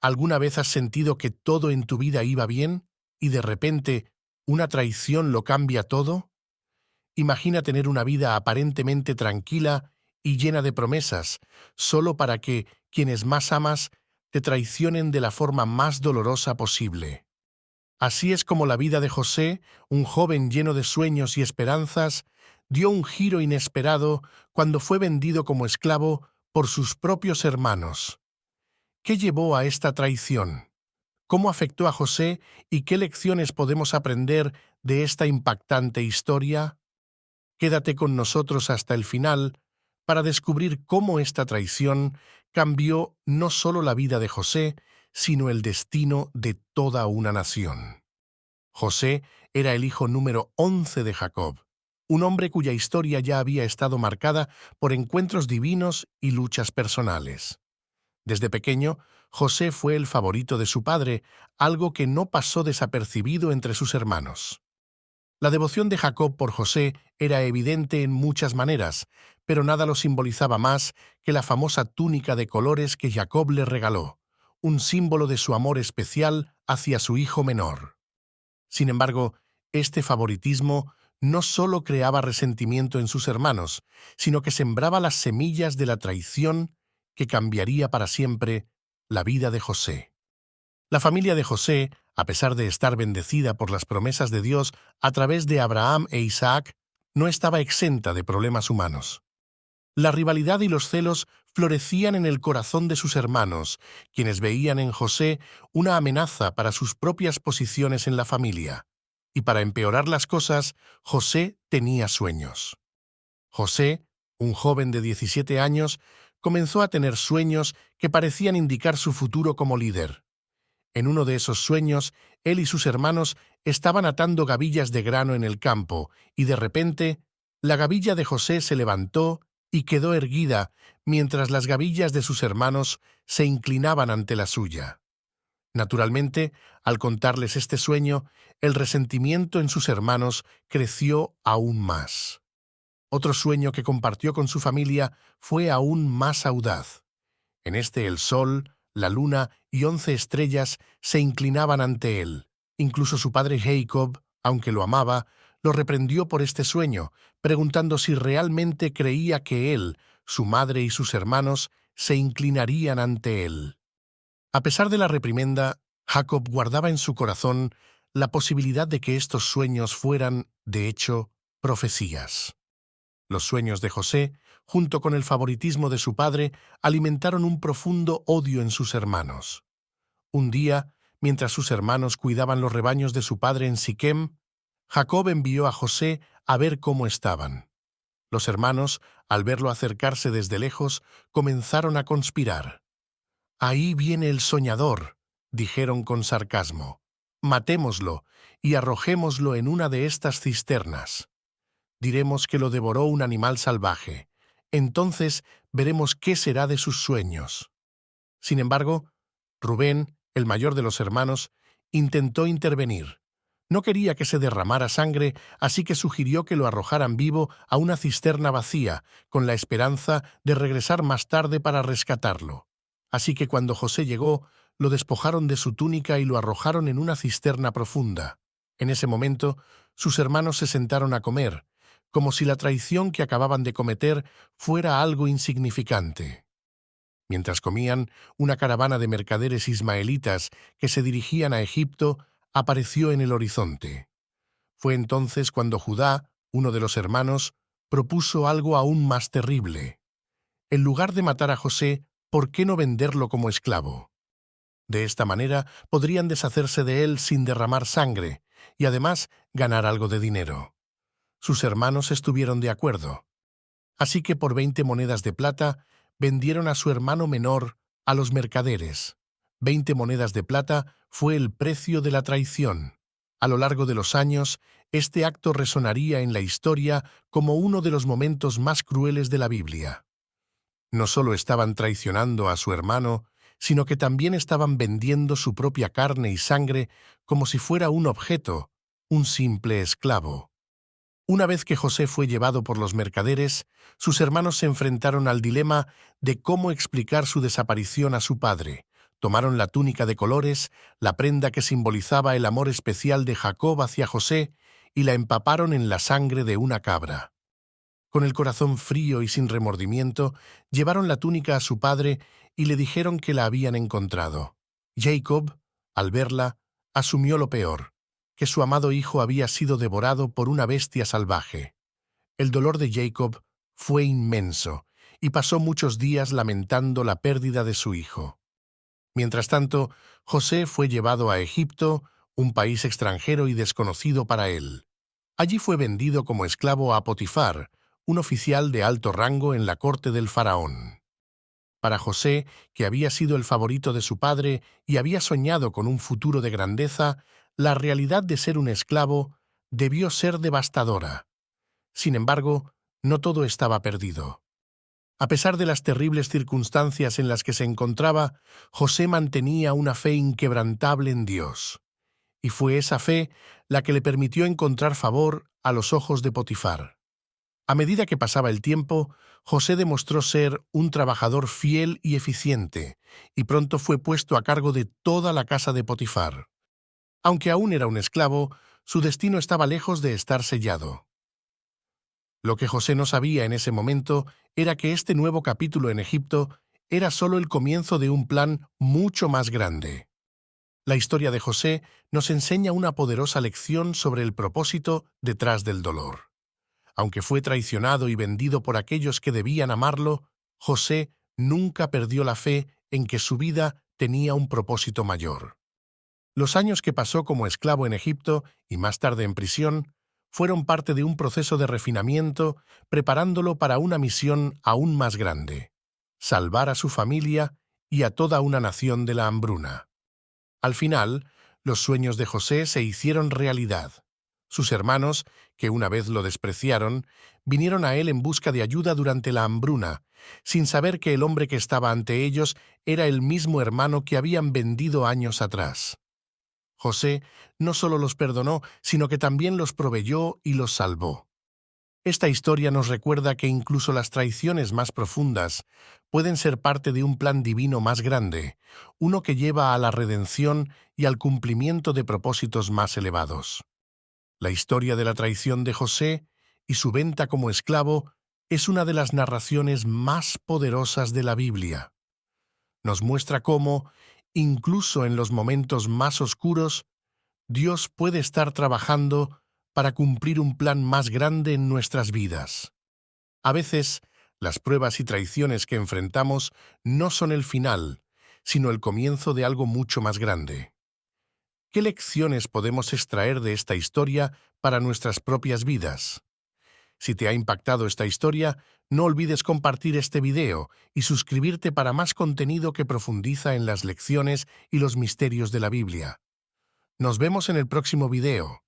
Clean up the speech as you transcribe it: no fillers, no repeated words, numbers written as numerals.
¿Alguna vez has sentido que todo en tu vida iba bien y de repente una traición lo cambia todo? Imagina tener una vida aparentemente tranquila y llena de promesas, solo para que quienes más amas te traicionen de la forma más dolorosa posible. Así es como la vida de José, un joven lleno de sueños y esperanzas, dio un giro inesperado cuando fue vendido como esclavo por sus propios hermanos. ¿Qué llevó a esta traición? ¿Cómo afectó a José y qué lecciones podemos aprender de esta impactante historia? Quédate con nosotros hasta el final para descubrir cómo esta traición cambió no solo la vida de José, sino el destino de toda una nación. José era el hijo número 11 de Jacob, un hombre cuya historia ya había estado marcada por encuentros divinos y luchas personales. Desde pequeño, José fue el favorito de su padre, algo que no pasó desapercibido entre sus hermanos. La devoción de Jacob por José era evidente en muchas maneras, pero nada lo simbolizaba más que la famosa túnica de colores que Jacob le regaló, un símbolo de su amor especial hacia su hijo menor. Sin embargo, este favoritismo no solo creaba resentimiento en sus hermanos, sino que sembraba las semillas de la traición que cambiaría para siempre la vida de José. La familia de José, a pesar de estar bendecida por las promesas de Dios a través de Abraham e Isaac, no estaba exenta de problemas humanos. La rivalidad y los celos florecían en el corazón de sus hermanos, quienes veían en José una amenaza para sus propias posiciones en la familia. Y para empeorar las cosas, José tenía sueños. José, un joven de 17 años, comenzó a tener sueños que parecían indicar su futuro como líder. En uno de esos sueños, él y sus hermanos estaban atando gavillas de grano en el campo, y de repente, la gavilla de José se levantó y quedó erguida, mientras las gavillas de sus hermanos se inclinaban ante la suya. Naturalmente, al contarles este sueño, el resentimiento en sus hermanos creció aún más. Otro sueño que compartió con su familia fue aún más audaz. En este el sol, la luna y 11 estrellas se inclinaban ante él. Incluso su padre Jacob, aunque lo amaba, lo reprendió por este sueño, preguntando si realmente creía que él, su madre y sus hermanos se inclinarían ante él. A pesar de la reprimenda, Jacob guardaba en su corazón la posibilidad de que estos sueños fueran, de hecho, profecías. Los sueños de José, junto con el favoritismo de su padre, alimentaron un profundo odio en sus hermanos. Un día, mientras sus hermanos cuidaban los rebaños de su padre en Siquem, Jacob envió a José a ver cómo estaban. Los hermanos, al verlo acercarse desde lejos, comenzaron a conspirar. «Ahí viene el soñador», dijeron con sarcasmo. «Matémoslo y arrojémoslo en una de estas cisternas. Diremos que lo devoró un animal salvaje. Entonces veremos qué será de sus sueños». Sin embargo, Rubén, el mayor de los hermanos, intentó intervenir. No quería que se derramara sangre, así que sugirió que lo arrojaran vivo a una cisterna vacía, con la esperanza de regresar más tarde para rescatarlo. Así que cuando José llegó, lo despojaron de su túnica y lo arrojaron en una cisterna profunda. En ese momento, sus hermanos se sentaron a comer, como si la traición que acababan de cometer fuera algo insignificante. Mientras comían, una caravana de mercaderes ismaelitas que se dirigían a Egipto apareció en el horizonte. Fue entonces cuando Judá, uno de los hermanos, propuso algo aún más terrible. En lugar de matar a José, ¿por qué no venderlo como esclavo? De esta manera podrían deshacerse de él sin derramar sangre y además ganar algo de dinero. Sus hermanos estuvieron de acuerdo. Así que por 20 monedas de plata vendieron a su hermano menor a los mercaderes. 20 monedas de plata fue el precio de la traición. A lo largo de los años, este acto resonaría en la historia como uno de los momentos más crueles de la Biblia. No solo estaban traicionando a su hermano, sino que también estaban vendiendo su propia carne y sangre como si fuera un objeto, un simple esclavo. Una vez que José fue llevado por los mercaderes, sus hermanos se enfrentaron al dilema de cómo explicar su desaparición a su padre. Tomaron la túnica de colores, la prenda que simbolizaba el amor especial de Jacob hacia José, y la empaparon en la sangre de una cabra. Con el corazón frío y sin remordimiento, llevaron la túnica a su padre y le dijeron que la habían encontrado. Jacob, al verla, asumió lo peor, que su amado hijo había sido devorado por una bestia salvaje. El dolor de Jacob fue inmenso y pasó muchos días lamentando la pérdida de su hijo. Mientras tanto, José fue llevado a Egipto, un país extranjero y desconocido para él. Allí fue vendido como esclavo a Potifar, un oficial de alto rango en la corte del faraón. Para José, que había sido el favorito de su padre y había soñado con un futuro de grandeza, la realidad de ser un esclavo debió ser devastadora. Sin embargo, no todo estaba perdido. A pesar de las terribles circunstancias en las que se encontraba, José mantenía una fe inquebrantable en Dios. Y fue esa fe la que le permitió encontrar favor a los ojos de Potifar. A medida que pasaba el tiempo, José demostró ser un trabajador fiel y eficiente, y pronto fue puesto a cargo de toda la casa de Potifar. Aunque aún era un esclavo, su destino estaba lejos de estar sellado. Lo que José no sabía en ese momento era que este nuevo capítulo en Egipto era solo el comienzo de un plan mucho más grande. La historia de José nos enseña una poderosa lección sobre el propósito detrás del dolor. Aunque fue traicionado y vendido por aquellos que debían amarlo, José nunca perdió la fe en que su vida tenía un propósito mayor. Los años que pasó como esclavo en Egipto y más tarde en prisión fueron parte de un proceso de refinamiento, preparándolo para una misión aún más grande: salvar a su familia y a toda una nación de la hambruna. Al final, los sueños de José se hicieron realidad. Sus hermanos, que una vez lo despreciaron, vinieron a él en busca de ayuda durante la hambruna, sin saber que el hombre que estaba ante ellos era el mismo hermano que habían vendido años atrás. José no solo los perdonó, sino que también los proveyó y los salvó. Esta historia nos recuerda que incluso las traiciones más profundas pueden ser parte de un plan divino más grande, uno que lleva a la redención y al cumplimiento de propósitos más elevados. La historia de la traición de José y su venta como esclavo es una de las narraciones más poderosas de la Biblia. Nos muestra cómo, incluso en los momentos más oscuros, Dios puede estar trabajando para cumplir un plan más grande en nuestras vidas. A veces, las pruebas y traiciones que enfrentamos no son el final, sino el comienzo de algo mucho más grande. ¿Qué lecciones podemos extraer de esta historia para nuestras propias vidas? Si te ha impactado esta historia, no olvides compartir este video y suscribirte para más contenido que profundiza en las lecciones y los misterios de la Biblia. Nos vemos en el próximo video.